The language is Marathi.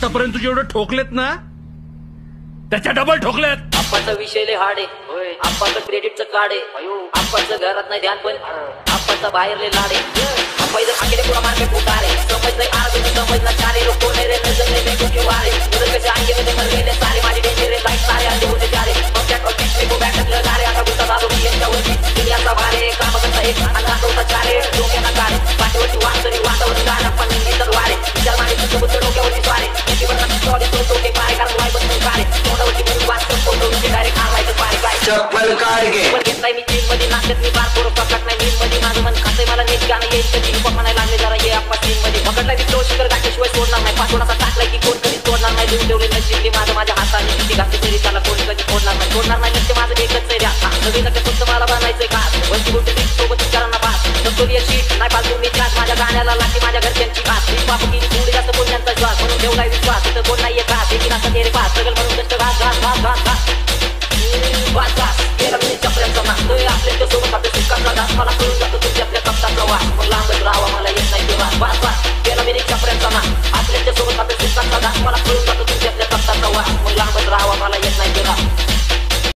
आतापर्यंत जेवढं ठोकलेत ना त्याच्या डबल ठोकलेत. आप्पाचा विषय लय हार्ड आहे, आप्पाचं क्रेडिटचं कार्ड आहे, आप्पाचं घरात नाही ध्यान पण आप्पाचा बाहेर लय लाड आहे. आप्पा इथं आकेले पुरा मार्केट उतार आहे, समज नाही आज तुम्ही समजला चारे लोक कोण रे नजर नाही तुमचे वारे मुलं कसे आंगे मध्ये मर गेले सारे माझे डेंजर आहे लाईट सारे आले होते चारे मग त्या टॉपिक पे गो बॅक असलं सारे आता गुस्सा झालो मी यांच्यावरती दुनियाचा भारे काम करता एक आता होता चारे डोक्याला काढ पाठीवरची वाटतरी वातावरण गाणं पण इतर वारे विचार माझे तुझं डोक्यावरती स्वारे जीवनाची सॉरी तो के पाय कारण वाय बसून काढे तोंडावरती म्हणून वाचतो फोटो विषय डायरेक्ट आणायचं पाय काय चप्पल काढ घे पण घेतलाय मी चीन मध्ये नाचत मी बार पोरं पकडत नाही नीट मध्ये माझं मन खातंय मला नीट गाणं येईल कधी म्हणायला लागले जरा ये आप्पा चीन मध्ये पकडलाय मी फ्लो शिकर गाठल्याशिवाय सोडणार नाही पाठवणाचा टाकलाय की कोण कधी तोडणार नाही लिहून ठेवले नशीब माझं माझ्या हाताने किती घातली तरी त्याला कोणी कधी फोडणार नाही लक्ष माझं एकच आहे नवीन फक्त मला बनायचंय का वरची गोष्ट सोबत विचारांना पास शीट नाही पालतू मी क्लास माझ्या गाण्याला लागते माझ्या घरच्यांची कास मी बाप किती थोडी जास्त बोलण्यांचा श्वास म्हणून ठेवलाय विश्वास इथं कोण नाहीये का देखील असं तेरे पास सगळं